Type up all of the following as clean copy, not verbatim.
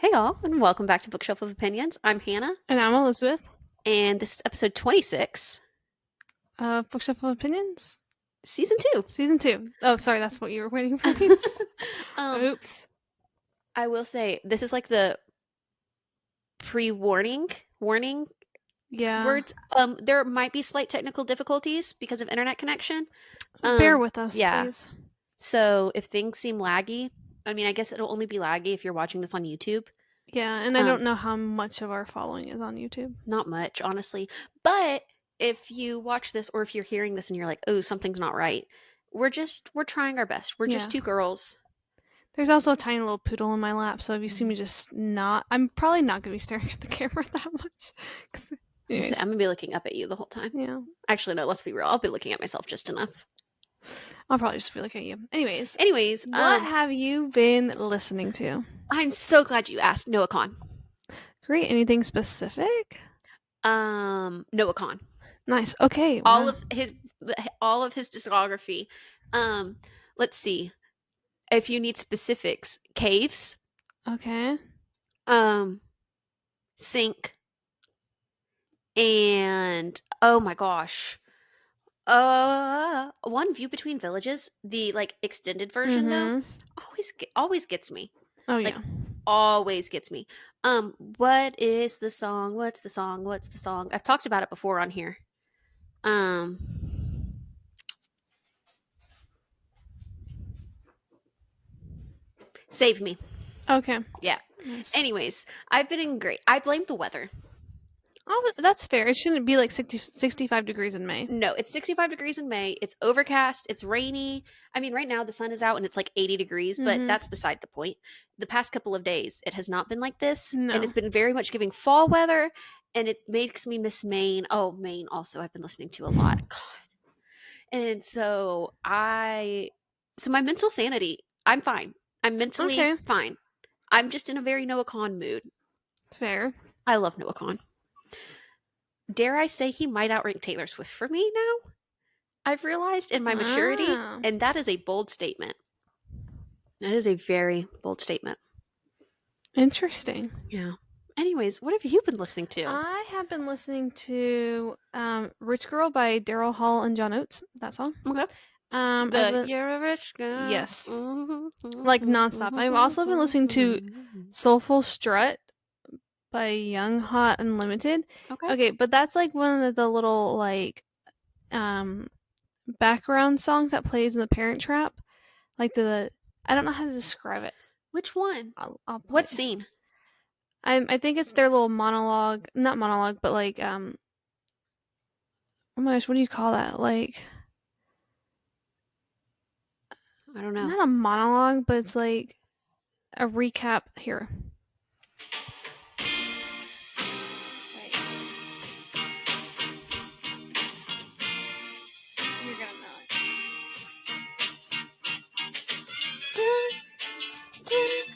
Hey y'all, and welcome back to Bookshelf of Opinions. I'm Hannah, And I'm Elizabeth and this is episode 26, of Bookshelf of Opinions, season 2. Season 2. Oh, sorry, that's what you were waiting for me to say. um, Oops. I will say this is like the warning Yeah. words. There might be slight technical difficulties because of internet connection. Bear with us, Yeah. please. So if things seem laggy, I mean, I guess it'll only be laggy if you're watching this on YouTube. Yeah, and I don't Um, know how much of our following is on YouTube. Not much, honestly. But if you watch this or if you're hearing this and you're like, "Oh, something's not right." We're trying our best. We're just Yeah. two girls. There's also a tiny little poodle in my lap, so if you see me just not, I'm probably not going to be staring at the camera that much. I'm Anyways, gonna be looking up at you the whole time. yeah. Actually, no, let's be real. I'll be looking at myself just enough. I'll probably just be looking at you. Anyways, Anyways, what have you been listening to? I'm so glad you asked Noah Khan. Great. Anything specific? Noah Khan. Nice. Okay. All Wow. of his all of his discography. Um, let's see. If you need specifics, Caves, Okay. um, Sink, and oh my gosh. One View Between Villages, the like extended version though, Mm-hmm. always gets me. Oh, Like yeah. always gets me. What is the song? What's the song? What's the song? I've talked about it before on here. Um Save Me. Okay. Yeah. Nice. Anyways, I've been in great. I blame the weather. Oh, that's fair. It shouldn't be like 65 degrees in May. No, it's 65 degrees in May. It's overcast. It's rainy. I mean, right now the sun is out and it's like 80 degrees, but Mm-hmm. that's beside the point. The past couple of days, it has not been like this. And No. it's been very much giving fall weather. And it makes me miss Maine. Oh, Maine also, I've been listening to a lot. God. And so my mental sanity, I'm fine. I'm mentally Okay. fine. I'm just in a very Noah Khan mood. Fair. I love Noah Khan. Dare I say he might outrank Taylor Swift for me now? I've realized in my maturity, Ah. and that is a bold statement. That is a very bold statement. Interesting. Yeah. Anyways, what have you been listening to? I have been listening to Rich Girl by Daryl Hall and John Oates. That song. Okay. I've been You're a rich girl. yes, like nonstop. I've also been listening to Mm-hmm. Soulful Strut by Young Hot Unlimited. Okay. Okay, but that's like one of the little like um background songs that plays in the Parent Trap. Like I don't know how to describe it. Which one? I'll play What it. scene? I think it's their little monologue, not monologue, but like oh my gosh, what do you call that? Like I don't know. not a monologue, but it's like a recap here. You're gonna know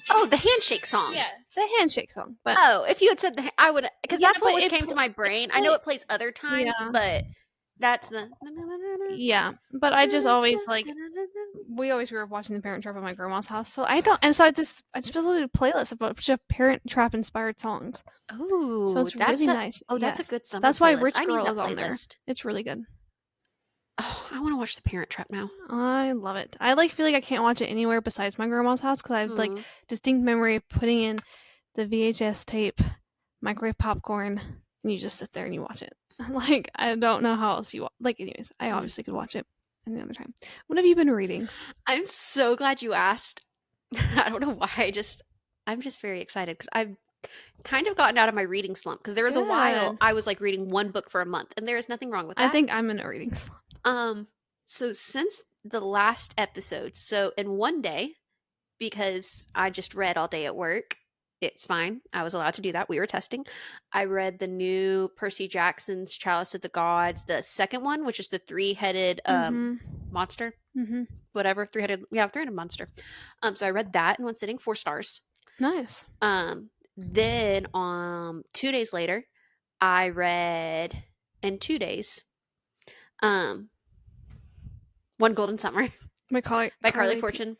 Oh, the handshake song. it. Yeah, the handshake song. But Oh, if you had said I would, because yeah, that's but what it came to my brain. I know it plays other times, yeah, but that's the. yeah. But I just always like we always grew up watching The Parent Trap at my grandma's house, so I don't. And so I just built a playlist of a bunch of Parent Trap inspired songs. So Oh, it's really nice. that's a Yes, good summer that's why playlist. Rich I need Girl that is on there. playlist. It's really good. Oh, I want to watch The Parent Trap now. I love it. I like feel like I can't watch it anywhere besides my grandma's house because I have like distinct memory of putting in the VHS tape, microwave popcorn, and you just sit there and you watch it. Like I don't know how else you like. Anyways, I obviously could watch it any other time. What have you been reading? I'm so glad you asked. I don't know why. I'm just very excited because I've kind of gotten out of my reading slump because there was a while Good. I was like reading one book for a month, and there is nothing wrong with I that. think I'm in a reading slump. So since the last episode, so in one day, because I just read all day at work, it's fine. I was allowed to do that. We were testing. I read the new Percy Jackson's Chalice of the Gods, the second one, which is the three-headed monster. Whatever, three-headed monster. So I read that in one sitting, 4 stars. Nice. Then 2 days later, I read in 2 days, One Golden Summer My by Carly Fortune.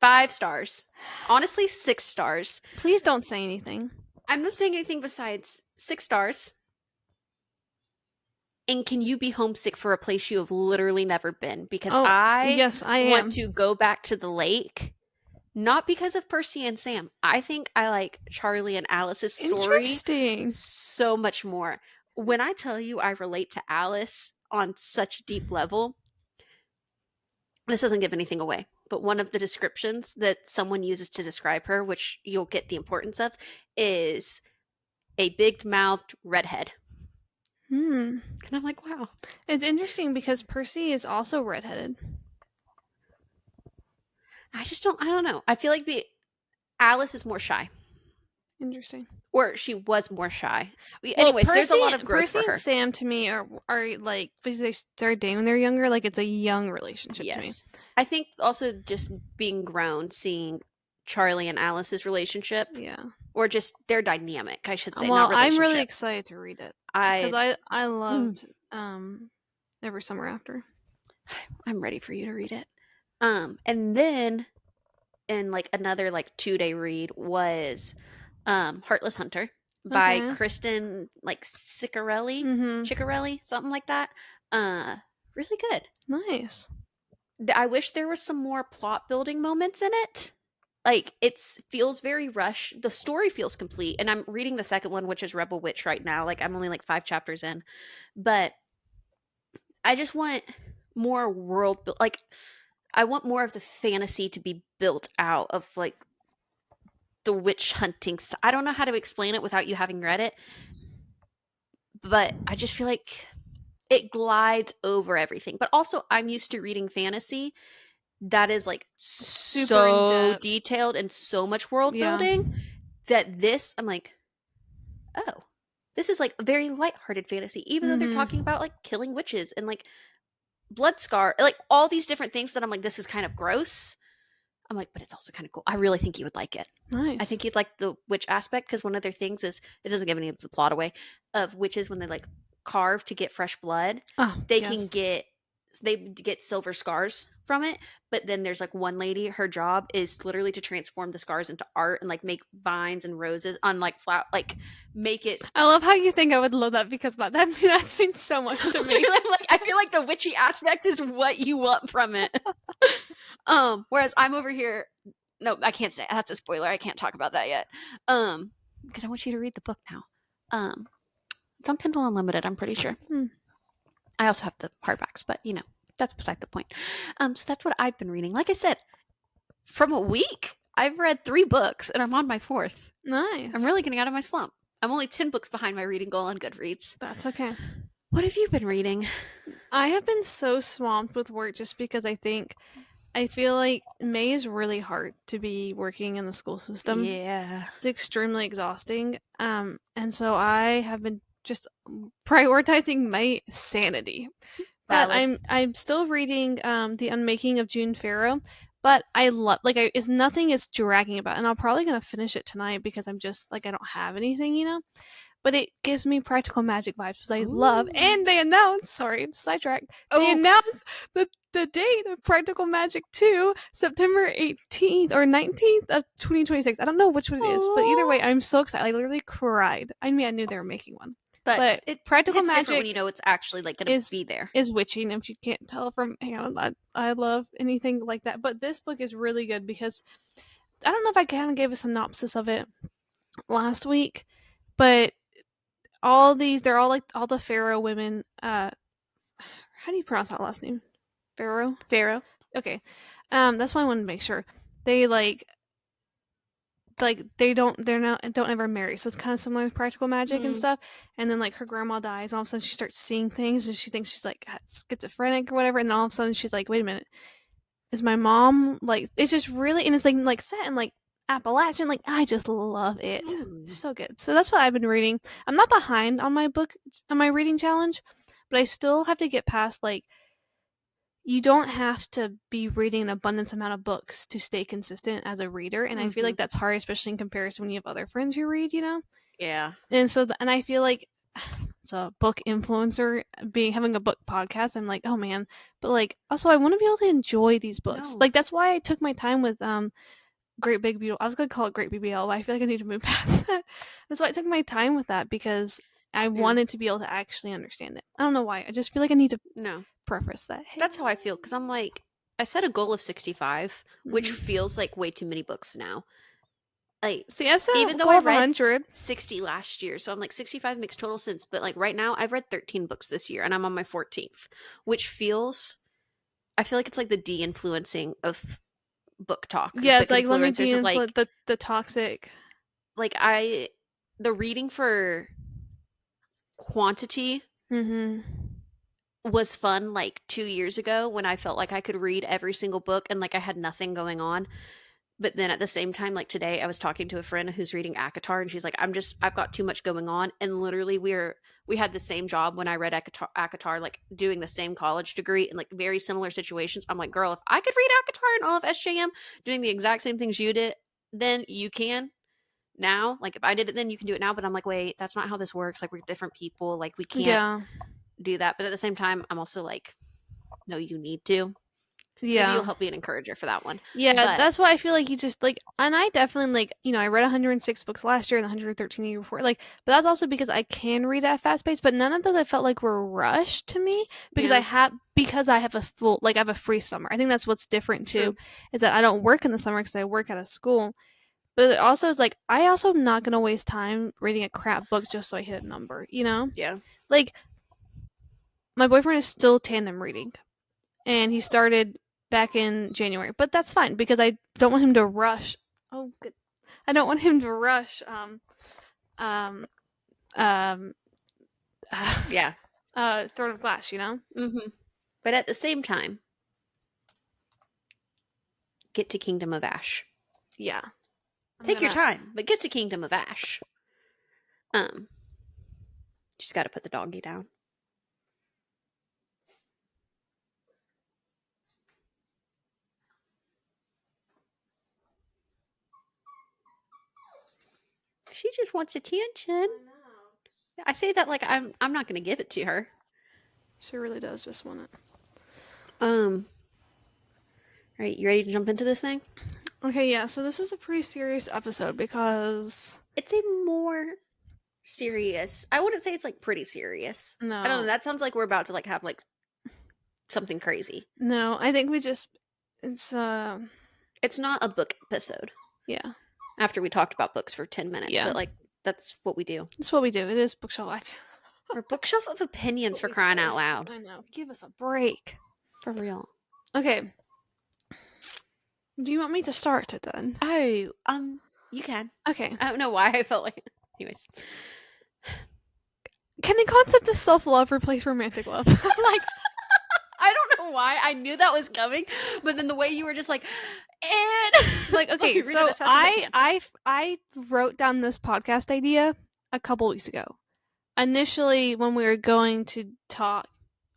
5 stars. Honestly, 6 stars. Please don't say anything. I'm not saying anything besides 6 stars. And can you be homesick for a place you have literally never been? Because Oh, I yes, I want am. to go back to the lake, not because of Percy and Sam. I think I like Charlie and Alice's story Interesting. so much more. When I tell you I relate to Alice on such a deep level, this doesn't give anything away. But one of the descriptions that someone uses to describe her, which you'll get the importance of, is a big mouthed redhead. Hmm. And I'm like, wow. It's interesting because Percy is also redheaded. I don't know. I feel like Alice is more shy, Interesting. or she was more shy. Well, Anyways, there's a lot of growth Percy for and her. Sam to me are like because they started dating when they're younger. Like it's a young relationship to me. Yes. I think also just being grown, seeing Charlie and Alice's relationship, Yeah. or just their dynamic, I should say, not Well, I'm really relationship. excited to read it because I I loved Every Summer After. I'm ready for you to read it. And then and like another like 2 day read was Heartless Hunter by Okay. Kristen like Ciccarelli, Mm-hmm. Ciccarelli, something like that. Really good. Nice. I wish there was some more plot building moments in it. Like it's feels very rushed. The story feels complete, and I'm reading the second one, which is Rebel Witch right now. Like I'm only like 5 chapters in, but I just want more world build. Like I want more of the fantasy to be built out of like the witch hunting. I don't know how to explain it without you having read it, but I just feel like it glides over everything. But also, I'm used to reading fantasy that is like Super in so depth. detailed and so much world Yeah. building that this, I'm like, oh, this is like a very lighthearted fantasy, even though they're talking Mm-hmm. about like killing witches and like blood scar, like all these different things that I'm like, this is kind of gross. I'm like, but it's also kind of cool. I really think you would like it. I Nice. think you'd like the witch aspect because one of their things is it doesn't give any of the plot away of witches when they like carve to get fresh blood, Oh they can yes. get silver scars from it. But then there's like one lady, her job is literally to transform the scars into art and like make vines and roses on like flower, like make it. I love how you think I would love that because that's means so much to me. Like I feel like the witchy aspect is what you want from it. Whereas I'm over here. No, I can't say that's a spoiler. I can't talk about that yet. Because I want you to read the book now. It's on Kindle Unlimited. I'm pretty sure. Hmm. I also have the hardbacks, but that's beside the point. So that's what I've been reading. Like I said, from a week, I've read 3 books, and I'm on my 4th. I'm Nice. really getting out of my slump. I'm only 10 books behind my reading goal on Goodreads. That's okay. What have you been reading? I have been so swamped with work just because I feel like May is really hard to be working in the school system. Yeah. It's extremely exhausting. And so I have been just prioritizing my sanity. But Valid. I'm still reading The Unmaking of June Farrow. But I love it's nothing is dragging about, and I'm probably gonna finish it tonight because I'm just like I don't have anything, But it gives me practical magic vibes, which I love. Ooh. And they announced, sorry, sidetrack. They Oh, announced the date of Practical Magic 2, September 18th or 19th of 2026. I don't know which one it is, but either way, oh. I'm so excited. I literally cried. I mean, I knew they were making one. But But it Practical hits different when you Magic know it's actually like going to is be there. is witching if you can't tell from hang on, I love anything like that. But this book is really good because I don't know if I kind of gave a synopsis of it last week, but they're all like all the pharaoh women. How do you pronounce that last name? Pharaoh. Pharaoh. Okay, that's why I wanted to make sure they don't ever marry, so it's kind of similar to practical magic and Mm. stuff. And then like her grandma dies, and all of a sudden she starts seeing things, and she thinks she's like schizophrenic or whatever. And then all of a sudden she's like, wait a minute, is my mom like? It's just really and it's like set in like Appalachian. Like I just love it. Ooh. So good. So that's what I've been reading. I'm not behind on my reading challenge, but I still have to get past like you don't have to be reading an abundance amount of books to stay consistent as a reader, and I feel Mm-hmm. like that's hard, especially in comparison when you have other friends you read. Yeah. And so and I feel like that's a book influencer, having a book podcast, I'm like, oh man. But like, also, I want to be able to enjoy these books. No. Like, that's why I took my time with Great Big Beautiful. I was gonna call it Great BBL, but I feel like I need to move past that. That's why I took my time with that, because I Yeah. wanted to be able to actually understand it. I don't know why. I just feel like I need to No. preface that. Hey. That's how I feel because I'm like, I set a goal of 65, which Mm-hmm. feels like way too many books now. Like, See, I've set a even though goal I of read 100. 60 last year, so I'm like 65 makes total sense. But like right now, I've read 13 books this year and I'm on my 14th, which feels, I feel like it's like the de influencing of book talk, Yeah, book it's like, let me influencers of de-influence the toxic. like the reading for quantity Mm-hmm. was fun like 2 years ago when I felt like I could read every single book and like I had nothing going on. But then at the same time, like today, I was talking to a friend who's reading ACOTAR, and she's like, I've got too much going on. And literally, we had the same job when I read ACOTAR, like doing the same college degree in like very similar situations. I'm like, girl, if I could read ACOTAR and all of SJM doing the exact same things you did, then you can now. Like, if I did it then, you can do it now. But I'm like, wait, that's not how this works. Like, we're different people. Like, we can't Yeah. do that. But at the same time, I'm also like, no, you need to. Maybe you'll Yeah. help be an encourager for that one. Yeah, But that's why I feel like you just like, and I definitely like, I read 106 books last year and 113 the year before. Like, but that's also because I can read at a fast pace, but none of those I felt like were rushed to me, yeah, because I have a full, like, I have a free summer. I think that's what's different too, true. is that I don't work in the summer because I work out of school. But it also is like, I also am not going to waste time reading a crap book just so I hit a number, you know? Yeah. Like, my boyfriend is still tandem reading, and he started back in January. But that's fine because I don't want him to rush. Oh, good. I don't want him to rush. Um, um, Yeah. Throne of Glass. You know. But at the same time, get to Kingdom of Ash. Yeah. I'm Take your gonna. time, but get to Kingdom of Ash. Um, just got to put the doggy down. She just wants attention. I say that like I'm not going to give it to her. She really does just want it. Um, all right, you ready to jump into this thing? Okay, yeah. So this is a pretty serious episode because It's a more serious. I wouldn't say it's like pretty serious. I don't know. no, That sounds like we're about to like have like something crazy. no. I think we just it's It's not a book episode. yeah, After we talked about books for 10 minutes, yeah. but like that's what we do. That's what we do. It is bookshelf life. Our bookshelf of opinions What for we crying say. out loud. I know. Give us a break. For real. Okay. Do you want me to start it then? Oh, you can. Okay. I don't know why I felt like. Anyways, Can the concept of self-love replace romantic love? Like, I don't know why I knew that was coming, but then the way you were just and like let okay, me read it so as fast as I can. I wrote down this podcast idea a couple weeks ago. Initially, when we were going to talk,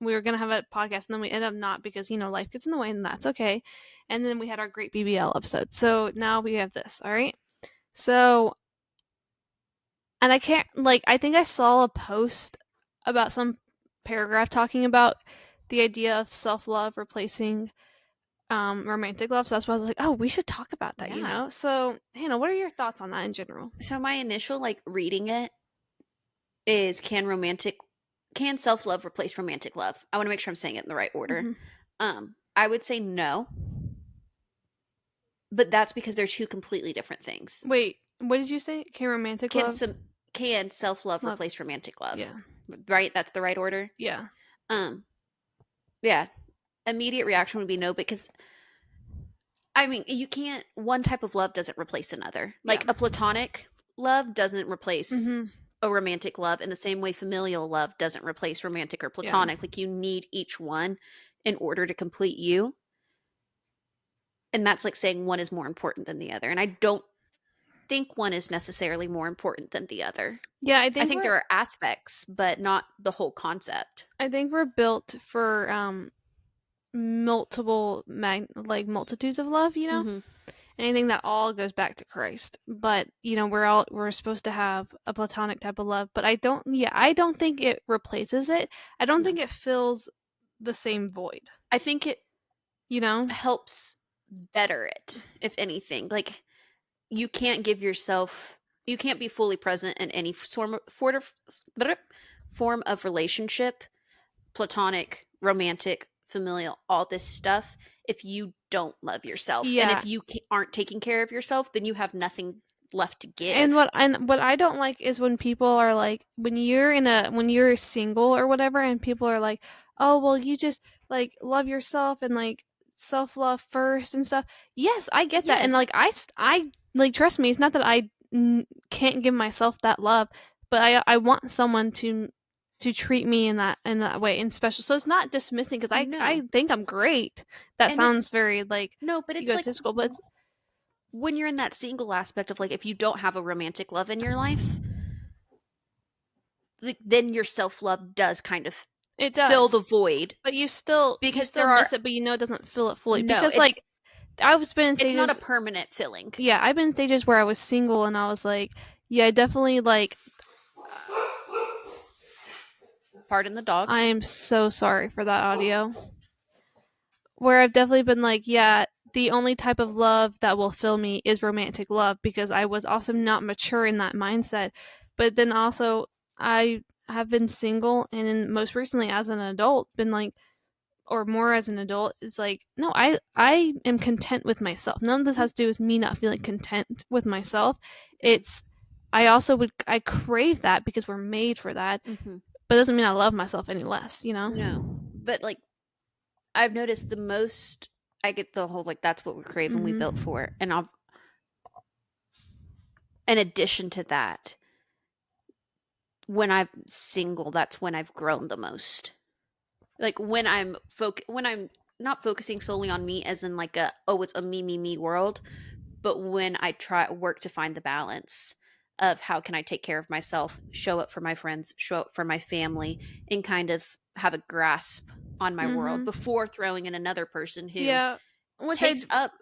we were going to have a podcast, and then we ended up not because life gets in the way, and that's okay. And then we had our great BBL episode. So now we have this. All right. So, and I can't like I think I saw a post about some paragraph talking about the idea of self-love replacing romantic love. So that's why I was like, oh, we should talk about that, you Yeah. know? So, Hannah, what are your thoughts on that in general? So my initial like reading it is can self love replace romantic love? I want to make sure I'm saying it in the right order. Mm-hmm. I would say no, but that's because they're two completely different things. Wait, what did you say? Can romantic Can love? some can self love Love. replace romantic love? Yeah. Right? That's the right order. Yeah. Um, yeah. Immediate reaction would be no because I mean you can't. One type of love doesn't replace another. Yeah. Like a platonic love doesn't replace Mm-hmm. a romantic love in the same way familial love doesn't replace romantic or Yeah. platonic. Like you need each one in order to complete you. And that's like saying one is more important than the other. And I don't think one is necessarily more important than the other. Yeah, I think there are aspects, but not the whole concept. I think we're built for multiple multitudes of love, Hmm. And I think that all goes back to Christ. But, we're supposed to have a platonic type of love, but I don't think it replaces it. I don't No. think it fills the same void, I think it you know? helps better it, if anything. Like, you can't give yourself you can't be fully present in any form of relationship, platonic, romantic, familial, all this stuff, if you don't love yourself. And Yeah. if you aren't taking care of yourself, then you have nothing left to And give. what I don't like is when people are like when you're single or whatever and people are like, "Oh, well you just like love yourself and like self-love first and stuff." Yes, I get that. And Yes. like I like trust me, it's not that can't give myself that love, but I want someone to treat me in that way and special. So it's not dismissing because I No. think I'm great. That And it's sounds very like no, but it's like egotistical, but it's when you're in that single aspect of like if you don't have a romantic love in your life, like then your self-love does kind of it fill the does. void But you because still there are miss it, but it doesn't fill it fully no, because, like, I've been in it's not a stages permanent filling. yeah, I've been in stages where I was single and I was like, yeah, I definitely, like Pardon the I dogs. am so sorry for that audio. Where I've definitely been like, yeah, the only type of love that will fill me is romantic love because I was also not mature in that mindset. But then also, I have been single and then most recently as an adult, been like or more as an adult is like no I am content with myself. None of this has to do with me not feeling content with myself. Yeah. It's I crave that because we're made for that, Hmm. but it doesn't mean I love myself any less, you know. No, but like I've noticed the most I get the whole like that's what we crave and we built Mhm. for. And I'll in addition to that, when I'm single, that's when I've grown the most. Like when I'm not focusing solely on me as in like a oh it's a me world, but when I try work to find the balance of how can I take care of myself, show up for my friends, show up for my family, and kind of have a grasp on my world Mhm. before throwing in another person who Yeah, which I takes up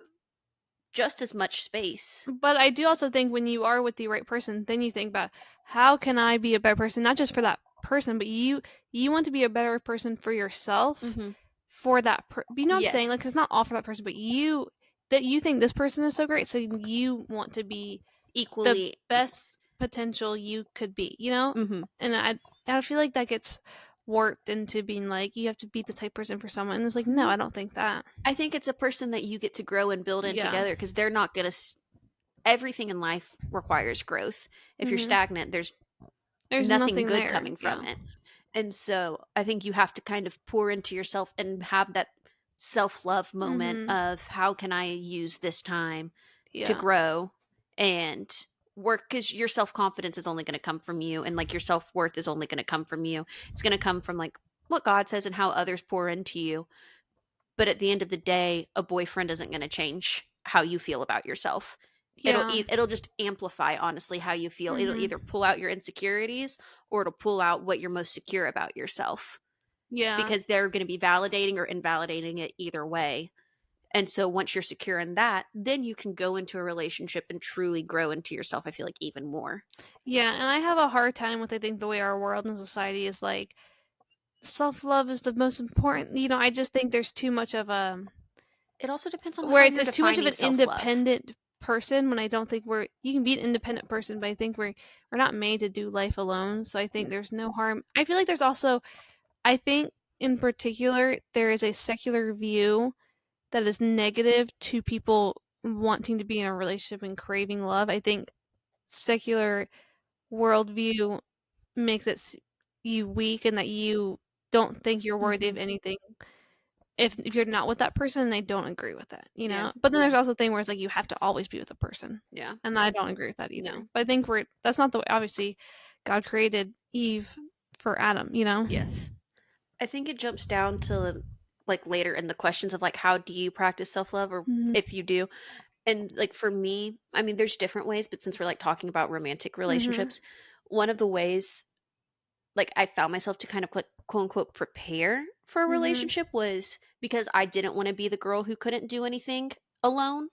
just as much space. but I do also think when you are with the right person, then you think about how can I be a better person, not just for that person, but you want to be a better person for yourself, Hmm. for you know what I'm saying? Yes, Like it's not all for that person, but you think this person is so great, so you want to be the equally. best potential you could be, you know? Hmm. And I feel like that gets warped into being like you have to be the type person for someone. And it's like, no, No, I don't think that. I think it's a person that you get to grow and build in Yeah. together because they're not going to. Everything in life requires growth. If you're Mhm. stagnant, there's There's nothing nothing good there. coming from Yeah. it. And so I think you have to kind of pour into yourself and have that self love moment Mhm. of how can I use this time to Yeah. grow and work because your self confidence is only going to come from you and like your self worth is only going to come from you. It's going to come from like what God says and how others pour into you. But at the end of the day, a boyfriend isn't going to change how you feel about yourself. Yeah. It'll just amplify honestly how you feel. It'll Mhm. either pull out your insecurities or it'll pull out what you're most secure about yourself Yeah. because they're going to be validating or invalidating it either way. And so once you're secure in that, then you can go into a relationship and truly grow into yourself. I feel like even more. Yeah, and I have a hard time with I think the way our world and society is like self-love is the most important. I just think there's too much of a It also depends on where how it's, you're it's too much of defining an self love. independent person when I don't think you can be an independent person, but I think we're not made to do life alone. So I think No. there's no harm. I feel like there's also I think in particular there is a secular view that is negative to people wanting to be in a relationship and craving love. I think secular worldview makes you weak and that you don't think you're worthy Hmm. of anything if you're not with that person and I don't agree with that, you Yeah. know? But then there's also a thing where it's like you have to always be with a person. Yeah. And I don't agree with that No. either. But I think that's not the way obviously God created Eve for Adam, you know? Yes. I think it jumps down to like later in the questions of like how do you practice self-love or Mhm. if you do. And like for me, I mean there's different ways, but since we're like talking about romantic Mhm. relationships, one of the ways like I found myself to kind of like quote unquote prepare for a Mhm. relationship was because I didn't want to be the girl who couldn't do anything alone.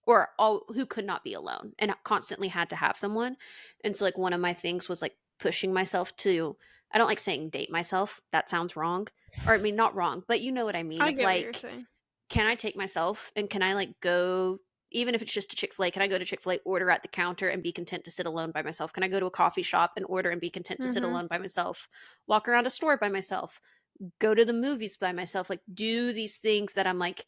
or all who could not be alone and constantly had to have someone. And so like one of my things was like pushing myself to, I don't like saying date myself. That sounds wrong. Or I mean not wrong, but you know what I mean I of get what you're like, saying. can I take myself and can I like go, even if it's just a Chick-fil-A, can I go to Chick-fil-A, order at the counter and be content to sit alone by myself? Can I go to a coffee shop and order and be content to sit Mhm. alone by myself? Walk around a store by myself, go to the movies by myself, like do these things that I'm like,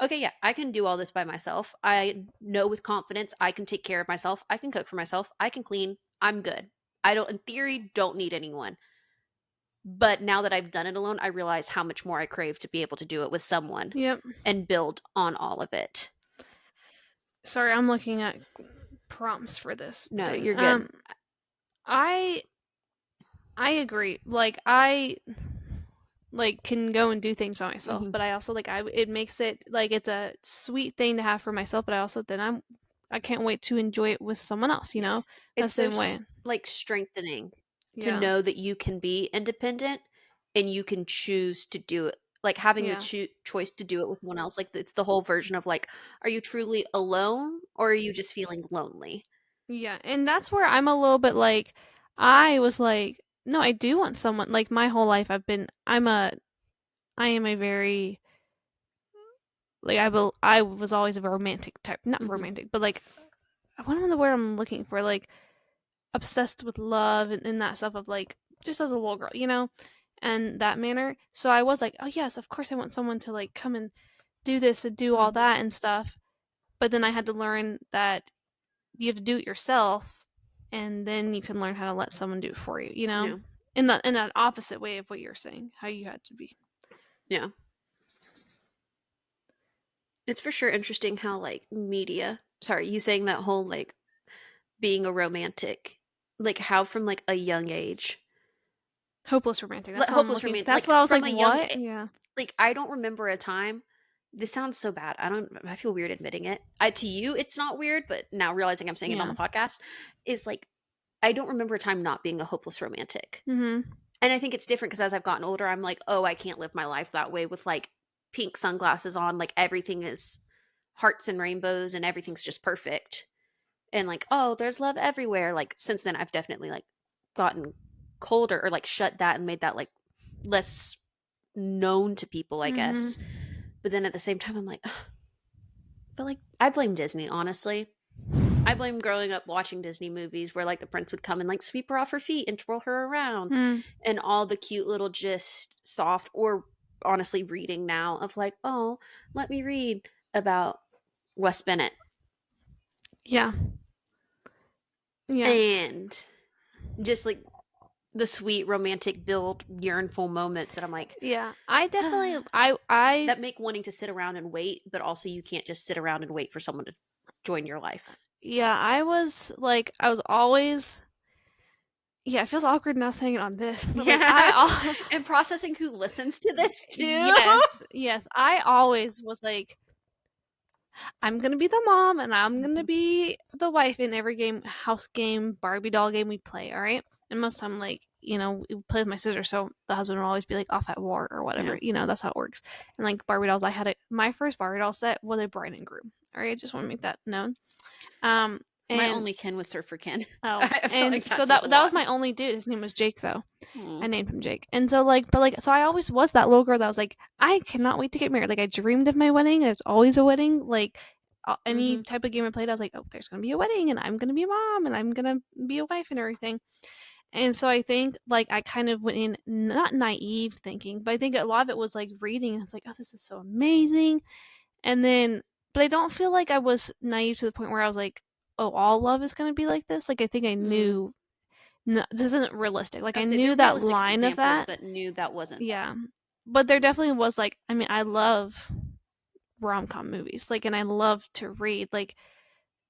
okay, yeah, I can do all this by myself. I know with confidence I can take care of myself. I can cook for myself. I can clean. I'm good. I don't, in theory, don't need anyone. But now that I've done it alone, I realize how much more I crave to be able to do it with someone Yep. and build on all of it. Sorry, I'm looking at prompts for this No, thing. you're good. I I agree. Like I like can go and do things by myself, Hmm. but I also like I it makes it like it's a sweet thing to have for myself, but I also then I can't wait to enjoy it with someone else, you know? Yes. The It's so same way. like strengthening to Yeah. know that you can be independent and you can choose to do it. Like having the Yeah. choice to do it with someone else. Like it's the whole version of like, are you truly alone or are you just feeling lonely? Yeah. And that's where I'm a little bit like I was like, no, I do want someone like my whole life I am a very like I was always a romantic type, not Hmm. romantic, but like what am the word I'm looking for? Like obsessed with love and that stuff of like just as a little girl, you know, and that manner. So I was like, oh yes, of course I want someone to like come and do this and do all Hmm. that and stuff. But then I had to learn that you have to do it yourself, and then you can learn how to let someone do it for you. You know, Yeah. in that opposite way of what you're saying, how you had to be. Yeah. It's for sure interesting how like media, sorry, you saying that whole like being a romantic, like how from like a young age, Hopeless romantic. That's what I'm hopeless looking. romantic, That's like what I was from like. a young, What? Yeah. like I don't remember a time. This sounds so bad. I feel weird admitting it. To you, it's not weird, but now realizing I'm saying it on Yeah. the podcast is like I don't remember a time not being a hopeless romantic. Mhm. And I think it's different because as I've gotten older, I'm like, oh, I can't live my life that way with like pink sunglasses on. Like everything is hearts and rainbows and everything's just perfect. And like, oh, there's love everywhere. Like since then, I've definitely like gotten colder or like shut that and made that like less known to people, I Mhm. guess. But then at the same time, I'm like, "Ugh," but like, I blame Disney, honestly. I blame growing up watching Disney movies where like the prince would come and like sweep her off her feet and twirl her around Mm. and all the cute little just soft or honestly reading now of like, oh, let me read about Wes Bennett Yeah. Yeah. and just like the sweet romantic build yearnful moments that I'm like Yeah. I definitely. that make wanting to sit around and wait, but also you can't just sit around and wait for someone to join your life. Yeah. I was like. I was always. Yeah. It feels awkward now saying it on this, but like Yeah. And processing who listens to this too. yes. Yes. I always was like. I'm gonna be the mom and I'm gonna Mhm. be the wife in every game, house game, Barbie doll game we play, all right? And most of the time, like, you know, we play with my sister, so the husband will always be like off at war or Yeah. whatever. You know, that's how it works. And like Barbie dolls, my first Barbie doll set was a bride and groom. All right, I just want to make that known. Um, My and only Ken was Surfer Ken. oh, I feel and like so that says a that was lot. my only dude. His name was Jake, though. Mm. I named him Jake. And so like but like so I always was that little girl that was like, I cannot wait to get married. Like I dreamed of my wedding. There's always a wedding. Like any Mm-hmm. type of game I played, I was like, oh, there's gonna be a wedding and I'm gonna be a mom and I'm gonna be a wife and everything. And so I think like I kind of went in not naive thinking, but I think a lot of it was like reading and it's like, oh, this is so amazing. And then but I don't feel like I was naive to the point where I was like, oh, all love is gonna be like this. Like I think I Mm. knew no, this isn't realistic. Like I I say there knew are that realistic line of examples that. that knew that wasn't. Yeah. But there definitely was like I mean, I love rom-com movies. Like and I love to read. Like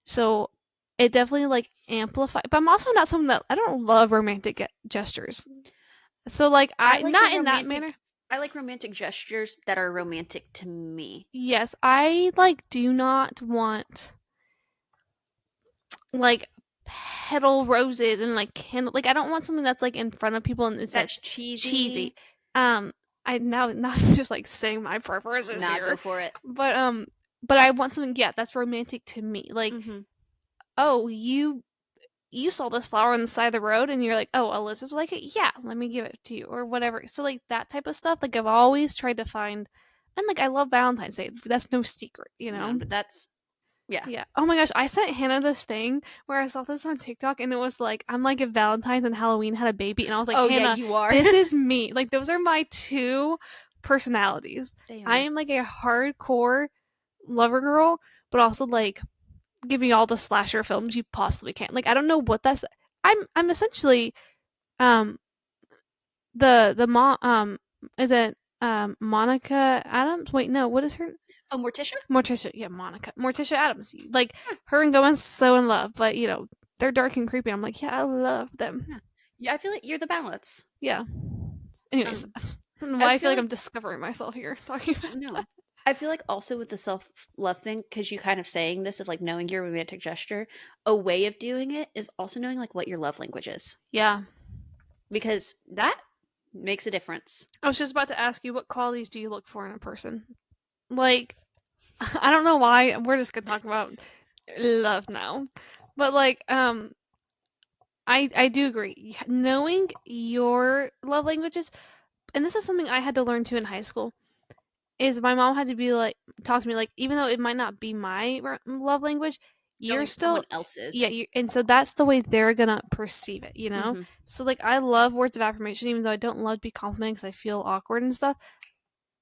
so it definitely like amplified but I'm also not someone that I don't love romantic gestures. So like I I like the not in that manner. romantic. I like romantic gestures that are romantic to me. Yes, I like do not want like petal roses and like candle like I don't want something that's like in front of people and it That's says cheesy. cheesy. I now not just like saying my preferences Nah, go here. for it. But but I want something, yeah, that's romantic to me. Like, Mhm. oh, you saw this flower on the side of the road and you're like, oh, Elizabeth like it, yeah, let me give it to you or whatever. So like that type of stuff, like I've always tried to find, and like I love Valentine's Day. That's no secret, you No, know. but that's yeah. Yeah. Oh my gosh, I sent Hannah this thing where I saw this on TikTok and it was like, I'm like if Valentine's and Halloween had a baby, and I was like, Oh, yeah, Hannah, you are. this is me. Like those are my two personalities. They I are. am like a hardcore lover girl, but also like give me all the slasher films you possibly can. Like I don't know what that's. I'm essentially um the mom is it Monica Adams? Wait, no, what is her? Oh, Morticia? Morticia, yeah, Morticia Adams. Like Yeah, her and Gomez so in love, but you know they're dark and creepy. I'm like, yeah, I love them. yeah. Yeah, I feel like you're the balance. Yeah. Anyways, Um, I don't know I why I feel feel like like I'm discovering myself here talking about that. no. I feel like also with the self-love thing, because you kind of saying this of like knowing your romantic gesture, a way of doing it is also knowing like what your love language is. Yeah, Because that makes a difference. I was just about to ask you, what qualities do you look for in a person? Like, I don't know why we're just gonna talk about love now, but like, I do agree. Knowing your love languages, and this is something I had to learn too in high school. Is my mom had to be like talk to me like even though it might not be my love language, you're Knowing someone still yeah. else's. And so that's the way they're gonna perceive it, you know. Hmm. So like I love words of affirmation, even though I don't love to be complimented because I feel awkward and stuff.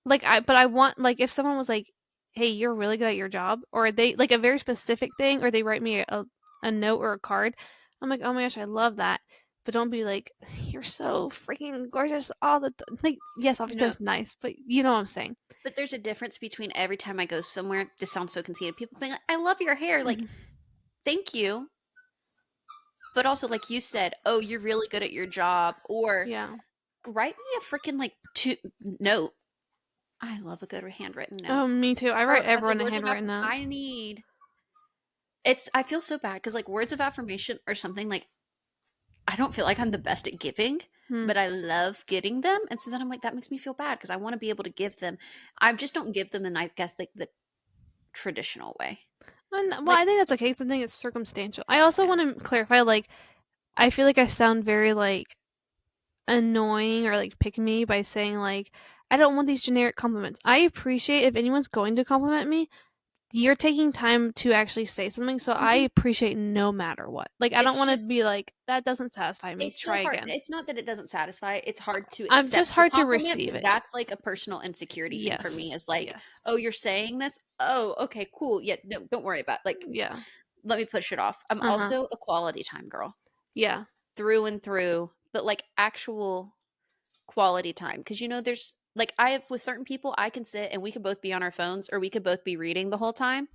Like but I want like if someone was like, "Hey, you're really good at your job," or they like a very specific thing, or they write me a note or a card, I'm like, "Oh my gosh, I love that." But don't be like, "You're so freaking gorgeous all the like." Yes, obviously No, that's nice, but you know what I'm saying. but there's a difference between every time I go somewhere, this sounds so conceited. People being like, I love your hair. Like, Mhm. thank you. But also, like you said, oh, you're really good at your job. Or Yeah. write me a freaking like note. I love a good handwritten note. Oh, me too. I write For as a everyone a words of handwritten affirmation, note. I need it's I feel so bad because like words of affirmation are something like I don't feel like I'm the best at giving, Hmm. but I love getting them. And so then I'm like, that makes me feel bad because I want to be able to give them. I just don't give them in, I guess, like the traditional way. And, well, Like, I think that's okay. 'Cause I think it's circumstantial. I also yeah. want to clarify, like, I feel like I sound very like annoying or like pick me by saying like I don't want these generic compliments. I appreciate if anyone's going to compliment me, you're taking time to actually say something, so I Hmm. appreciate no matter what. Like I don't It's want to just, be like that doesn't satisfy me. it's still Try hard. again. It's not that it doesn't satisfy. It's hard to I'm just accept the hard to compliment, receive but it. that's like a personal insecurity thing for Yes. me is like, Yes. oh, you're saying this? Oh, okay, cool. Yeah, no, don't worry about it. Like, Yeah. let me push it off. I'm Uh-huh. also a quality time girl Yeah. through and through, but like actual quality time. Because, there's like, I have with certain people, I can sit and we could both be on our phones or we could both be reading the whole time.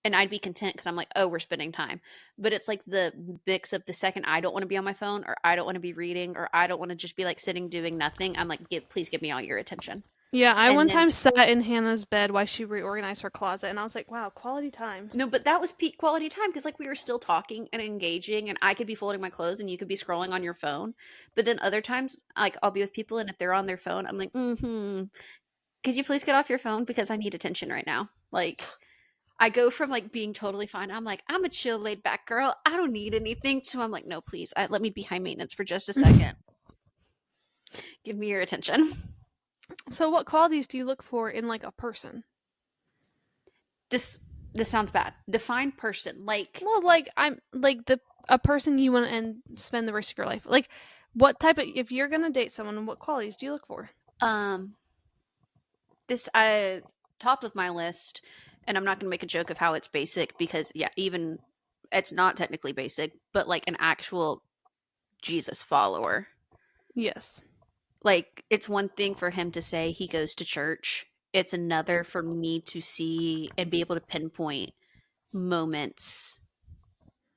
And I'd be content because I'm like, oh, we're spending time. But it's like the mix of the second I don't want to be on my phone or I don't want to be reading or I don't want to just be like sitting doing nothing. I'm like, please give me all your attention. Yeah, I And one then time sat in Hannah's bed while she reorganized her closet, and I was like, "Wow, quality time." no, but that was peak quality time because like we were still talking and engaging, and I could be folding my clothes and you could be scrolling on your phone. But then other times, like I'll be with people and if they're on their phone, I'm like, could you please get off your phone because I need attention right now? Like I go from like being totally fine. I'm like, I'm a chill, laid back girl. I don't need anything. To I'm like, no, please, let me be high maintenance for just a second. Give me your attention. So, what qualities do you look for in like a person? This this sounds bad. Define person. Like Well, like I'm like the a person you want to and spend the rest of your life. Like, what type of if you're gonna date someone, what qualities do you look for? um this top of my list, and I'm not going to make a joke of how it's basic because yeah, even it's not technically basic, but like an actual Jesus follower. Yes. Like it's one thing for him to say he goes to church. It's another for me to see and be able to pinpoint moments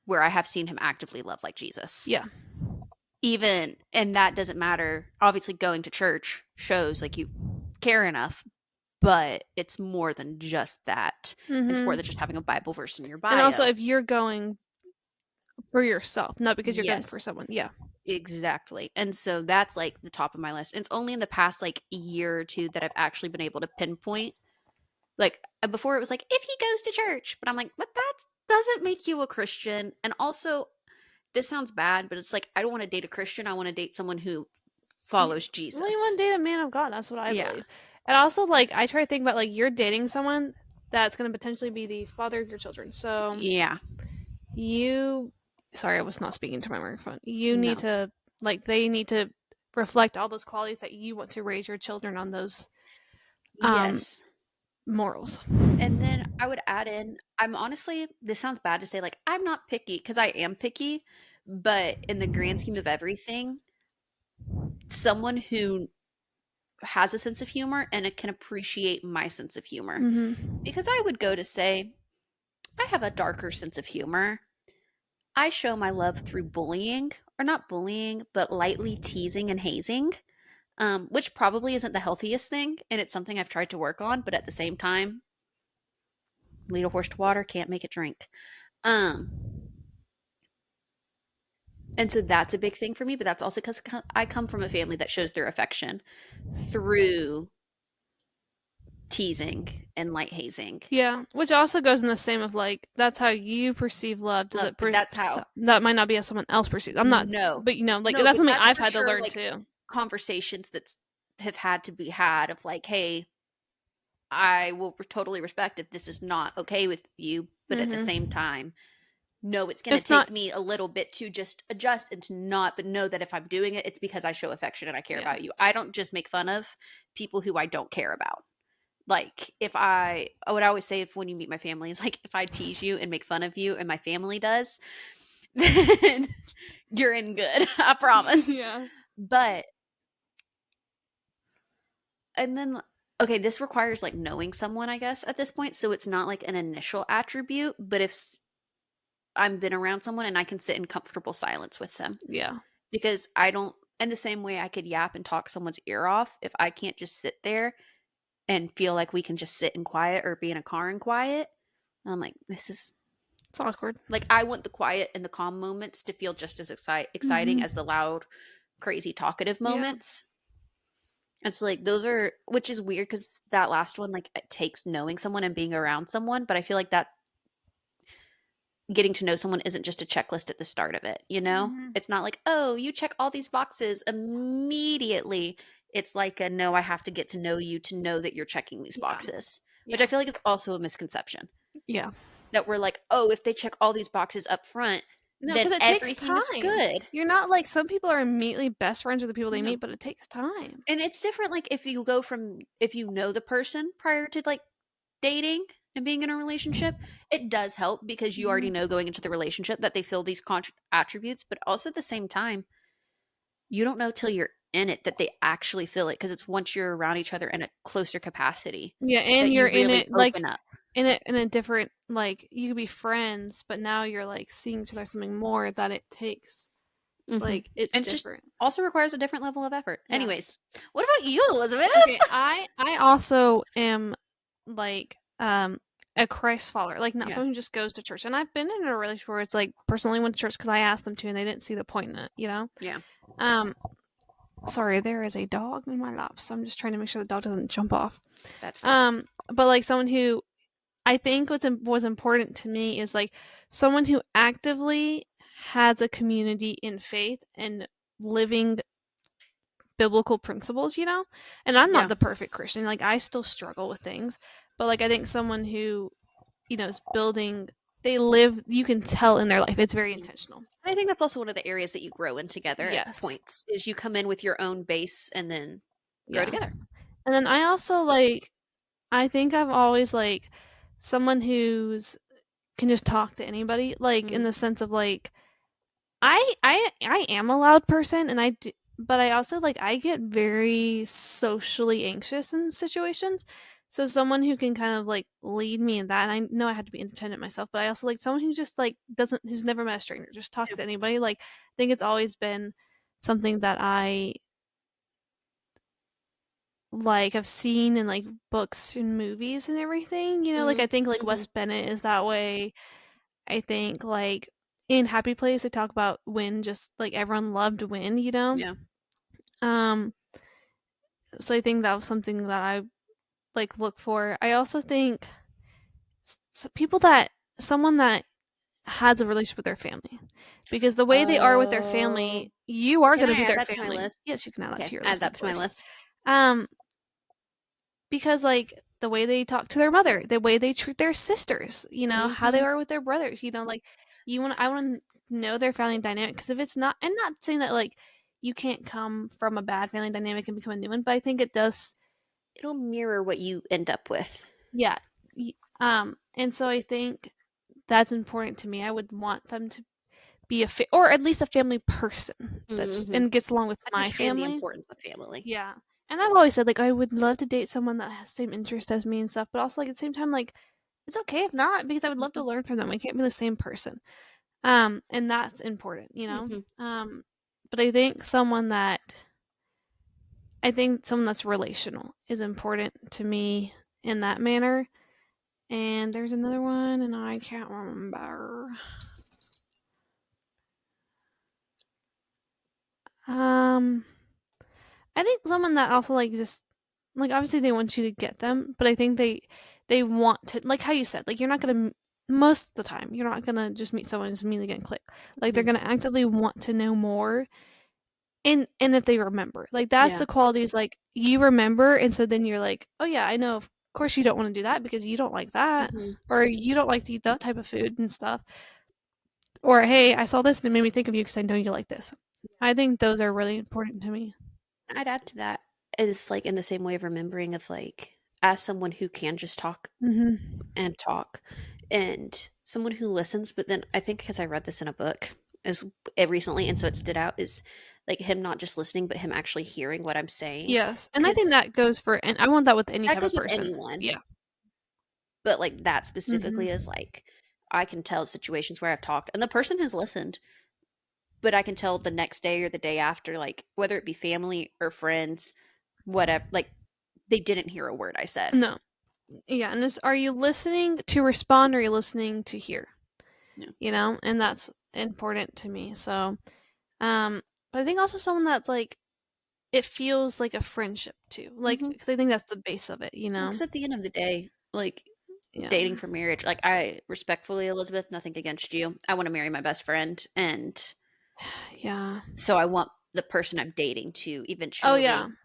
where I have seen him actively love like Jesus. Yeah. Even and that doesn't matter. Obviously going to church shows like you care enough, but it's more than just that. It's more Mm-hmm. than just having a Bible verse in your And also, bio. if you're going for yourself, not because you're going for Yes, someone. Yeah. exactly. And so that's like the top of my list. And it's only in the past like year or two that I've actually been able to pinpoint Like, before it was like, "If he goes to church," but I'm like, "But that doesn't make you a Christian." And also, this sounds bad, but it's like, I don't wanna date a Christian, I wanna date someone who You, follows well, you want Jesus. to date a man of God. That's what I Yeah. believe. And also, like, I try to think about like you're dating someone that's going to potentially be the father of your children. So Yeah. you, sorry, I was not speaking to my microphone. You need No. to like they need to reflect all those qualities that you want to raise your children on those um Yes. morals. And then I would add in, I'm honestly, this sounds bad to say, like, I'm not picky because I am picky, but in the grand scheme of everything, someone who has a sense of humor and it can appreciate my sense of humor. Mhm. Because I would go to say, I have a darker sense of humor. I show my love through bullying, or not bullying, but lightly teasing and hazing, which probably isn't the healthiest thing. And it's something I've tried to work on, but at the same time, lead a horse to water, can't make it drink. Um, and so that's a big thing for me, but that's also because I come from a family that shows their affection through teasing and light hazing. Yeah, which also goes in the same of like that's how you perceive love. Does Love, it but that's how that might not be as someone else perceives. I'm not, no, but you know, like no, that's but something that's I've for had to sure learn like too. conversations that's have had to be had of like, hey, I will totally respect if this is not okay with you, but at the same Mhm. time, no, it's going to It's not. take me a little bit to just adjust and to not, but know that if I'm doing it, it's because I show affection and I care Yeah. about you. I don't just make fun of people who I don't care about. Like, if I would always say if when you meet my family is like, if I tease you and make fun of you and my family does, then you're in good. I promise. Yeah. But, and then, okay, this requires like knowing someone, I guess, at this point. So it's not like an initial attribute, but if I'm been around someone and I can sit in comfortable silence with them Yeah. because I don't, in the same way I could yap and talk someone's ear off, if I can't just sit there and feel like we can just sit in quiet or be in a car in quiet, I'm like, this is It's awkward. like, I want the quiet and the calm moments to feel just as exciting Mhm. as the loud, crazy, talkative Yeah. moments. And so, like, those are, which is weird because that last one, like, it takes knowing someone and being around someone. But I feel like that getting to know someone isn't just a checklist at the start of it, you know? Mhm. It's not like, oh, you check all these boxes immediately. It's like a no, I have to get to know you to know that you're checking these Yeah. boxes, which I Yeah. feel like is also a misconception Yeah. that we're like, oh, if they check all these boxes up front, No, then because it takes everything is time. good. You're not like some people are immediately best friends with the people they No. meet, but it takes time. And it's different, like, if you go from if you know the person prior to, like, dating and being in a relationship, it does help because you already Mhm. know going into the relationship that they feel these attributes, but also at the same time, you don't know till you're in it that they actually feel it because it's once you're around each other in a closer capacity Yeah, that and you're you in really it like open up. in a different like you could be friends, but now you're like seeing each other something more that it takes. Mhm. Like it's And it just different. also requires a different level of effort. Yeah. Anyways, what about you, Elizabeth? Okay, I also am like a Christ follower, like not Yeah. someone who just goes to church. And I've been in a relationship where it's like personally went to church because I asked them to, and they didn't see the point in it. You know. Yeah. Um, sorry, there is a dog in my lap, so I'm just trying to make sure the dog doesn't jump off. That's fair. But like someone who I think was important to me is like someone who actively has a community in faith and living biblical principles, you know? And I'm not Yeah. the perfect Christian. Like I still struggle with things, but like I think someone who, you know, is building they live you can tell in their life. It's very Yeah. intentional. I think that's also one of the areas that you grow in together at Yes. points is you come in with your own base and then grow Yeah. together. And then I also like I think I've always like someone who's can just talk to anybody like in Mm, the sense of like I am a loud person and I do, but I also like I get very socially anxious in situations. So someone who can kind of like lead me in that. And I know I have to be independent myself, but I also like someone who just like doesn't who's never met a stranger, just talks yeah. to anybody. Like I think it's always been something that I like I've seen in like books and movies and everything. You know, like I Mm, think like Wes mhm. Bennett is that way. I think, like, in Happy Place, they talk about Win just like, everyone loved Win, you know? Yeah. Um, so I think that was something that I like look for. I also think people that someone that has a relationship with their family, because the way they are with their Oh, family, you are can going to I be add their that to my family. list? Yes, you can add that Okay, to your add list, that of to my course. list. Um, because like the way they talk to their mother, the way they treat their sisters, how they Mhm. are with their brothers, like I want to know their family dynamic, because if it's not, and not saying that like you can't come from a bad family dynamic and become a new one, but I think it does. It'll mirror what you end up with. Yeah. And so I think that's important to me. I would want them to be or at least a family person that's Mhm. and gets along with my Understand the family. importance of family. Yeah. And I've always said like I would love to date someone that has the same interest as me and stuff, but also like at the same time like it's okay if not, because I would love to Mhm. learn from them. I can't be the same person. And that's important. Mhm. But I think someone that's relational is important to me in that manner. And there's another one and I can't remember. Um I think someone that also like just like obviously they want you to get them, but I think they want to, like how you said, like you're not gonna, most of the time you're not gonna just meet someone and just immediately get click. Like they're Mhm. gonna actively want to know more, and if they remember, like that's Yeah. the qualities, like you remember, and so then you're like, oh yeah, I know. Of course you don't want to do that because you don't like that, Mhm. or you don't like to eat that type of food and stuff. Or hey, I saw this and it made me think of you because I know you like this. I think those are really important to me. I'd add to that is like in the same way of remembering of like as someone who can just talk Hmm. and talk and someone who listens, but then I think because I read this in a book as recently and so it stood out is like him not just listening but him actually hearing what I'm saying Yes, and I think because that goes for, and I want that with any that type of goes with person. anyone, Yeah. but like that specifically is Mhm. like I can tell situations where I've talked and the person has listened, but I can tell the next day or the day after, like whether it be family or friends, whatever, like they didn't hear a word I said. No. Yeah, and are you listening to respond or are you listening to hear? Yeah. And that's important to me. So, um, but I think also someone that's like it feels like a friendship too. Like, Hmm. because I think that's the base of Well, it. because at the end of the day, like Yeah. dating for marriage, like I respectfully, Elizabeth, nothing against you. I want to marry my best friend. And Yeah. so I want the person I'm dating to Oh yeah. eventually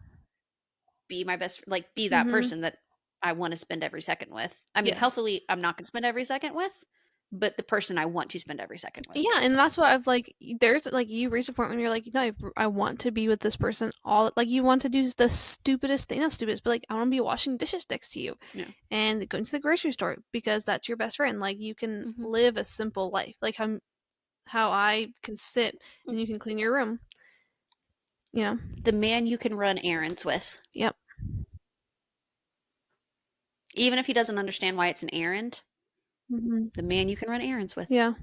be my best, like be that Mhm. person that I want to spend every second with. I mean, Yes. healthily, I'm not going to spend every second with, but the person I want to spend every second with. Yeah, and that's what I've like. There's like you reach a point when you're like, no, I want to be with this person. All like you want to do the stupidest thing, not stupidest, but like I want to be washing dishes next to you Yeah. and going to the grocery store because that's your best friend. Like you can Hmm. live a simple life, like how I can sit and you can clean your room. You know. The man you can run errands with, Yep. even if he doesn't understand why it's an errand, Hmm. the man you can run errands with. Yeah.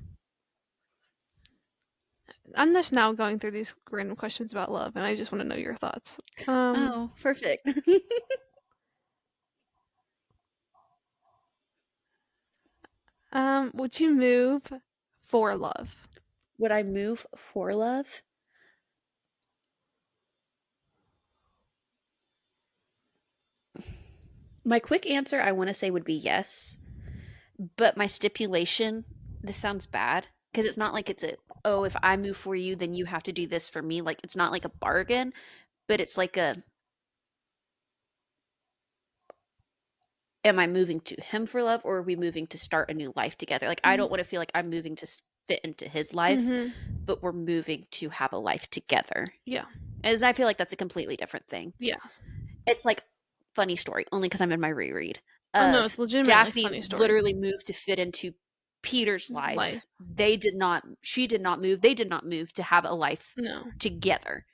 I'm just now going through these random questions about love, and I just want to know your thoughts. Um. Oh, perfect. Would you move for love? Would I move for love? My quick answer, I want to say, would be yes. But my stipulation, this sounds bad because it's not like it's a, oh, if I move for you, then you have to do this for me. Like, it's not like a bargain, but it's like a, am I moving to him for love or are we moving to start a new life together? Like, I don't want to feel like I'm moving to fit into his life, Mm-hmm. but we're moving to have a life together. Yeah. As I feel like that's a completely different thing. Yes. It's like funny story, only because I'm in my reread Oh no, of it's legitimately Daphne funny story. literally moved to fit into Peter's Life. life. They did not, she did not move, they did not move to have a life No. together.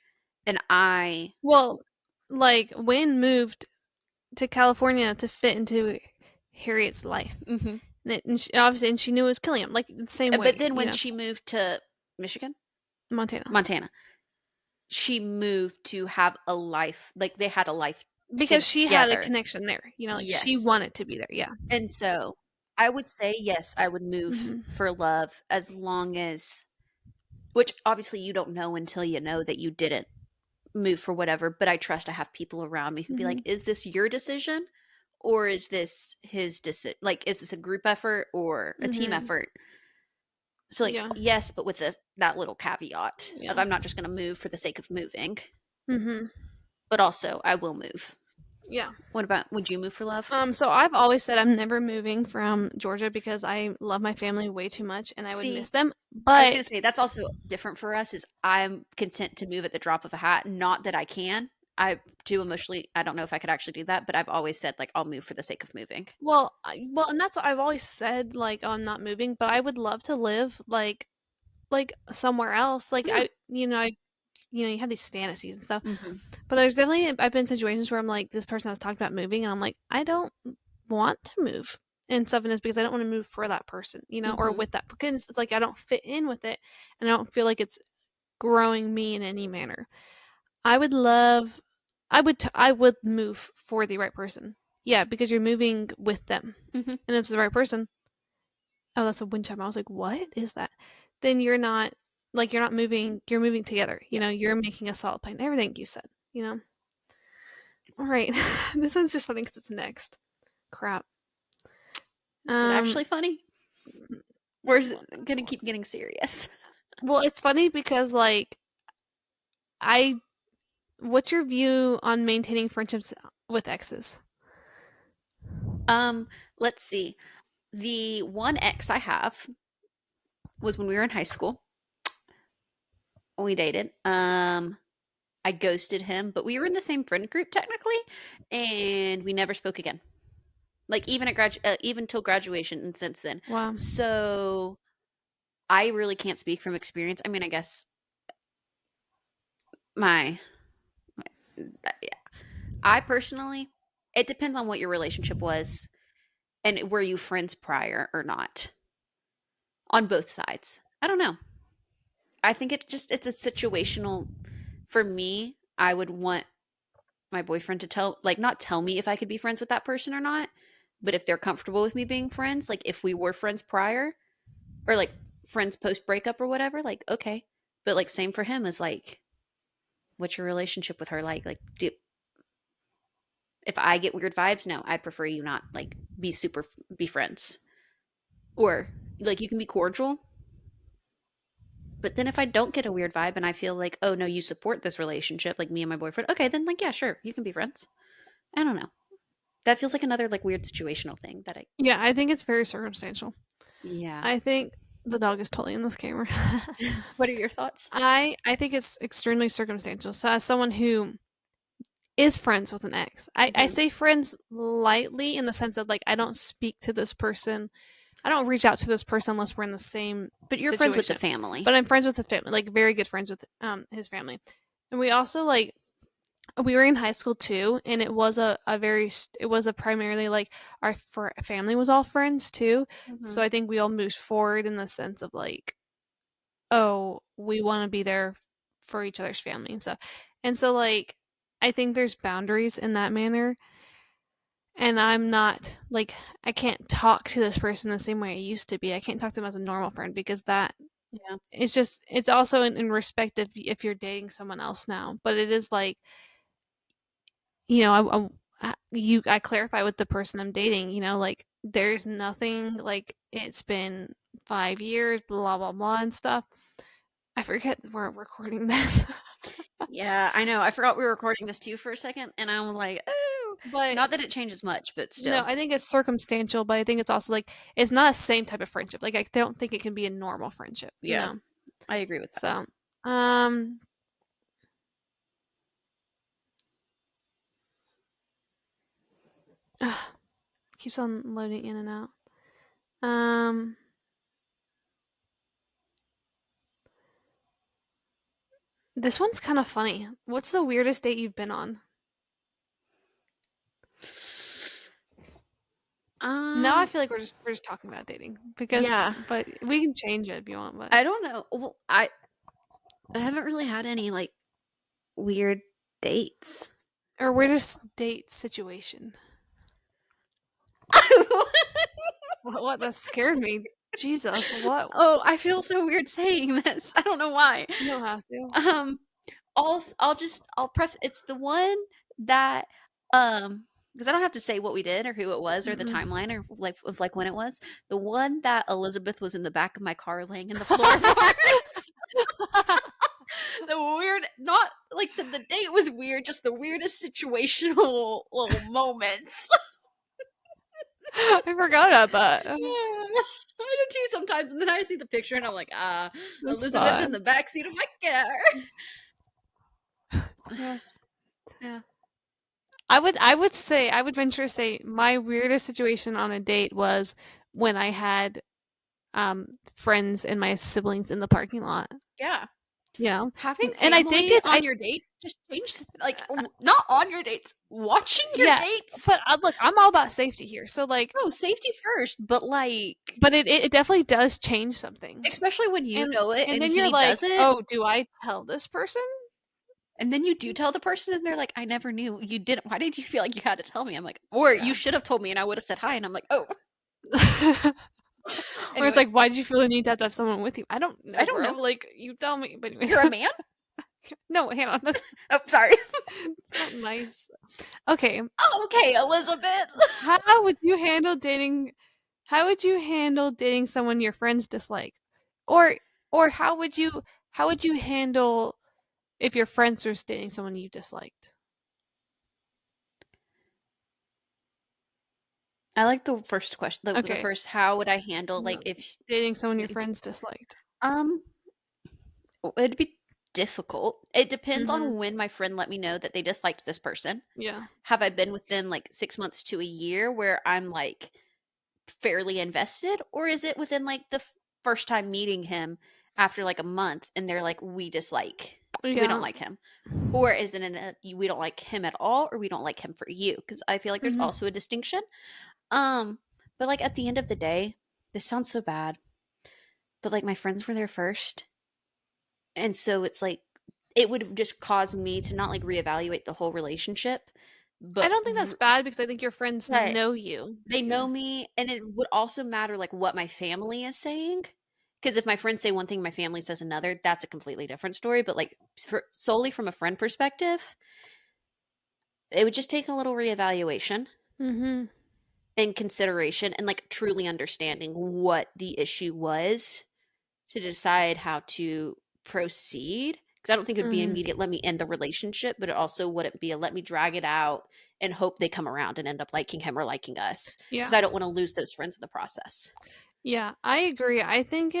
And I, Well, like Wayne moved to California to fit into Harriet's life, mhm. and obviously, and she knew it was killing him. Like the same But way, then when she moved to Michigan, Montana, Montana, she moved to have a life, like they had a life because she had a together. connection there. Like she Yes. wanted to be there. Yeah. And so I would say, yes, I would move Hmm. for love as long as, which obviously you don't know until you know that you didn't move for whatever, but I trust I have people around me who'd be Hmm. like, "Is this your decision or is this his like is this a group effort or a team Mhm. effort? So like Yeah. yes, but with that little caveat of Yeah. I'm not just going to move for the sake of moving, Mhm. but also I will move. Yeah. What about would you move for love? So I've always said I'm never moving from Georgia because I love my family way too much and I would miss See, them. I was gonna But say that's also different for us. Is I'm content to move at the drop of a hat. Not that I can. I too emotionally. I don't know if I could actually do that, but I've always said like I'll move for the sake of moving. and that's what I've always said. Like, oh, I'm not moving, but I would love to live like somewhere else. Like Yeah. you have these fantasies and stuff. Hmm. But there's definitely I've been in situations where I'm like, this person has talked about moving, and I'm like, I don't want to move and stuff, and it's because I don't want to move for that person, or Hmm. with that because it's like I don't fit in with it, and I don't feel like it's growing me in any manner. I would love, I would move for the right person. Yeah, because you're moving with them, Hmm. and it's the right person. Oh, that's a wind chime. I was like, what is that? Then you're not like you're not moving. You're moving together. Yeah. You're making a solid plan. Everything you said. All right. This one's just funny because it's next. Crap. Is it Um. actually funny? Or is it gonna keep getting serious? Well, it's funny because like I. What's your view on maintaining friendships with exes? Um, let's see. The one ex I have was when we were in high school. We dated. I ghosted him, but we were in the same friend group technically, and we never spoke again. Like even even till graduation and since then. Wow. So I really can't speak from experience. I mean, I guess my, yeah. I personally, it depends on what your relationship was and were you friends prior or not on both sides. I don't know. I think it's a situational. For me, I would want my boyfriend to like not tell me if I could be friends with that person or not, but if they're comfortable with me being friends, like if we were friends prior or like friends post breakup or whatever, like okay. But like same for him is like what's your relationship with her like? Like do if I get weird vibes, no, I'd prefer you not like be friends. Or like you can be cordial, but then if I don't get a weird vibe and I feel like, oh no, you support this relationship, like me and my boyfriend, okay, then like yeah, sure, you can be friends. I don't know. That feels like another like weird situational thing that I Yeah, I think it's very circumstantial. yeah. I think the dog is totally in this camera. What are your thoughts? I think it's extremely circumstantial. So as someone who is friends with an ex, I Mhm. say friends lightly in the sense that like I don't speak to this person. I don't reach out to this person unless we're in the same But you're friends with the situation. family. But I'm friends with the family, like very good friends with his family. And we also like we were in high school too, and it was it was a primarily like family was all friends too. So Mhm. I think we all moved forward in the sense of like, oh, we want to be there for each other's family and stuff. And so like I think there's boundaries in that manner, and I'm not like I can't talk to this person the same way I used to be. I can't talk to them as a normal friend because that Yeah. it's also in respect if you're dating someone else now, but it is like I clarify with the person I'm dating, like there's nothing like it's been 5 years, blah blah blah and stuff. I forget we're recording this, Yeah, I know. I forgot we were recording this too for a second, and I'm like, oh, but not that it changes much, but no, still. I think it's circumstantial. But I think it's also like it's not the same type of friendship. Like I don't think it can be a normal friendship, Yeah, I agree with that. So, um, keeps on loading in and out. Um, this one's kind of funny. What's the weirdest date you've been on? Now I Um, feel like we're just talking about dating because, yeah, but we can change it if you want. But I don't know. Well, I haven't really had any like weird dates. or we're just date situation. What that scared me. Jesus, what? Oh, I feel so weird saying this. I don't know why. You don't have to. Um, I'll just I'll pref it's the one that um because I don't have to say what we did or who it was or the Mm-mm. timeline or like of like when it was. The one that Elizabeth was in the back of my car laying in the floorboards. The weird, not like the date was weird, just the weirdest situational little moments. I forgot about that. I do too sometimes, and then I see the picture and I'm like, That's Elizabeth in the fun. back seat of my car. Yeah. Yeah. I would venture to say my weirdest situation on a date was when I had friends and my siblings in the parking lot. Yeah. You know? Having And I think family it's on your dates just changes, like, not on your dates, watching your yeah, dates. but look, I'm all about safety here. So like No, safety first, but like, but it definitely does change something. especially when you know it And and then you're he like, doesn't, "Oh, do I tell this person?" and then you do tell the person, and they're like, I never knew. You didn't. Why did you feel like you had to tell me? I'm like, or you Yeah. should have told me and I would have said hi. And I'm like, oh, Or it's anyway, like, "Why did you feel the need to have somone with you?" I don't I know, don't bro. know. Like, you tell me. But anyways. You're a man? No, hang on. That's Oh, sorry. it's not nice. Okay. Oh, okay, Elizabeth. How would you handle dating how would you handle dating someone your friends dislike? Or or how would you handle if your friends were dating someone you disliked? I like the first question. The Okay. first, how would I handle like No, if dating someone your friends disliked. um it'd be difficult. It depends Mhm. on when my friend let me know that they disliked this person. Yeah. Have I been within like 6 months to a year where I'm like fairly invested, or is it within like the first time meeting him after like a month and they're like, we don't Yeah. like him, or is it we don't like him at all, or we don't like him for you? Because I feel like there's Mhm. also a distinction. Um, but like at the end of the day, this sounds so bad, but like my friends were there first, and so it's like it would have just caused me to not like reevaluate the whole relationship, I but don't think that's bad because I think your friends but know you. they Yeah. know me, and it would also matter, like, what my family is saying. Because if my friends say one thing, my family says another, that's a completely different story, but, like, solely from a friend perspective, it would just take a little reevaluation Mhm. and consideration and, like, truly understanding what the issue was to decide how to proceed. Because I don't think it would be Mhm. immediate, let me end the relationship, but it also wouldn't be a let me drag it out and hope they come around and end up liking him or liking us. Because Yeah. I don't want to lose those friends in the process. Yeah, I agree. I think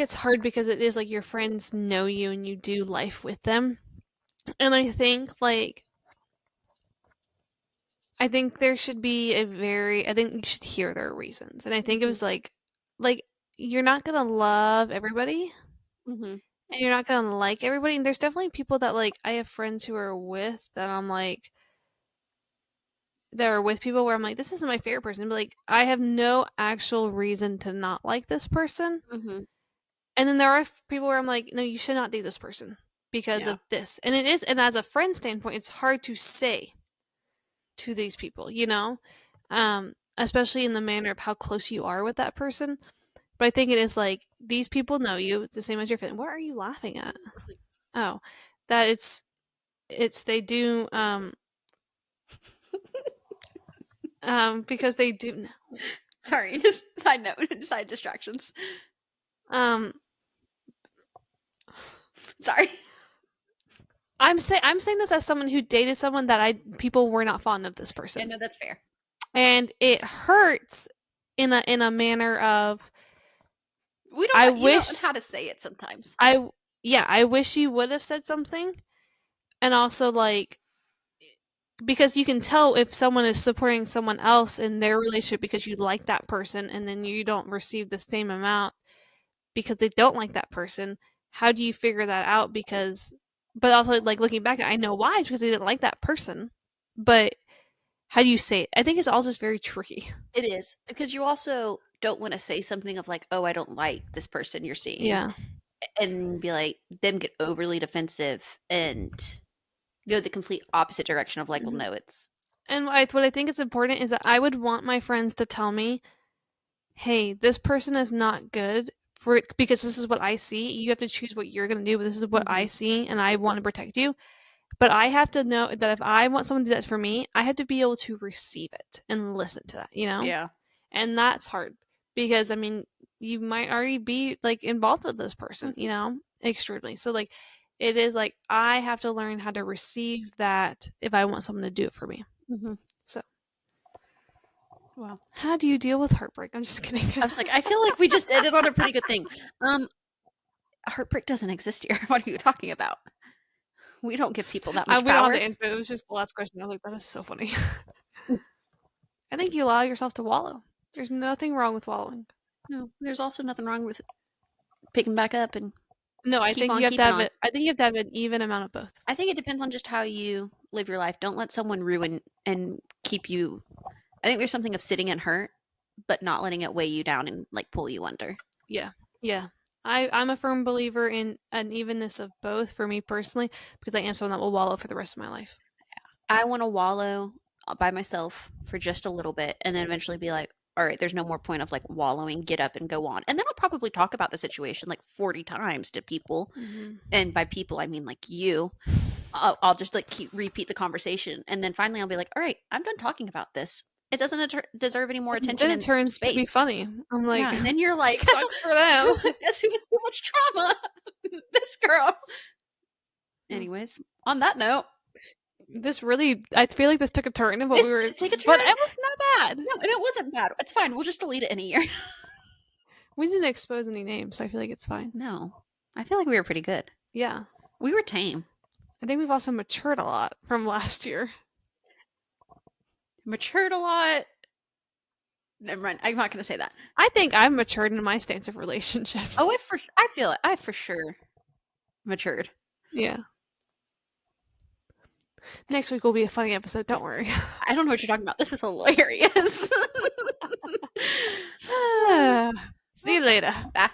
it's hard because it is like your friends know you and you do life with them. And I think there should be I think you should hear their reasons. And I think it Mhm, was like you're not going to love everybody mhm, and you're not going to like everybody. And there's definitely people that like I have friends who are with that I'm like that are with people where I'm like this isn't my favorite person, but like I have no actual reason to not like this person. mhm. And then there are people where I'm like, no, you should not date this person because Yeah. of this. And it is, and as a friend standpoint, it's hard to say to these people, you know, especially in the manner of how close you are with that person. But I think it is like these people know you. It's the same as your friend. What are you laughing at? Oh, that it's they do because they do Sorry, just side note, side distractions. um Sorry. I'm saying this as someone who dated someone that I people were not fond of this Yeah, person. no, that's fair. And it hurts in a manner of We don't I know, you don't know wish how to say it sometimes. I yeah, I wish you would have said something. And also like because you can tell if someone is supporting someone else in their relationship because you like that person and then you don't receive the same amount because they don't like that person. How do you figure that out? Because but also like looking back, I know why. It's because they didn't like that person. But how do you say it? I think it's also just very tricky. It is, because you also don't wanna say something of like, "Oh, I don't like this person you're seeing," Yeah. and be like them get overly defensive and go the complete opposite direction of like, "Well, Mhm. no, it's." And what I think is important is that I would want my friends to tell me, "Hey, this person is not good for because this is what I see. You have to choose what you're going to do, but this is what I Mhm, see and I want to protect you." But I have to know that if I want someone to do that for me, I have to be able to receive it and listen to that, you know? Yeah. And that's hard because I mean, you might already be like involved with this person, you Mhm. know, extremely. So like it is like I have to learn how to receive that if I want someone to do it for me. Mhm. So Wow. how do you deal with heartbreak? I'm just kidding. I was like, I feel like we just ended on a pretty good thing. Um, heartbreak doesn't exist here. What are you talking about? We don't give people that much We don't have power. to answer it. It was just the last question. I was like, that is so funny. I think you allow yourself to wallow. There's nothing wrong with wallowing. No, there's also nothing wrong with picking back up and No, I keep think on you have to keeping have on. it. I think you have to have an even amount of both. I think it depends on just how you live your life. Don't let someone ruin and keep you. I think there's something of sitting in hurt, but not letting it weigh you down and like pull you under. Yeah, yeah. I'm a firm believer in an evenness of both for me personally because I am someone that will wallow for the rest of my life. I want to wallow by myself for just a little bit and then eventually be like, all right, there's no more point of like wallowing, get up and go on. And then I'll probably talk about the situation like 40 times to people. Mm-hmm. And by people, I mean like you. I'll just like keep repeat the conversation. And then finally I'll be like, all right, I'm done talking about this. It doesn't deserve any more attention Then it and turns to be space. funny. I'm like, Yeah. And then you're like, sucks for them. guess who has too much trauma? This girl. Hmm. Anyways, on that note, This really, I feel like this took a turn of what this we were, did take a but turn. it was not bad. No, and it wasn't bad. It's fine. We'll just delete it in a year. We didn't expose any names, so I feel like it's fine. No, I feel like we were pretty good. Yeah. We were tame. I think we've also matured a lot from last year. Matured a lot. Never mind. I'm not going to say that. I think I've matured in my stance of relationships. Oh, I feel it. I for sure matured. Yeah. Next week will be a funny episode, don't worry. I don't know what you're talking about. This was hilarious. See you later. Bye.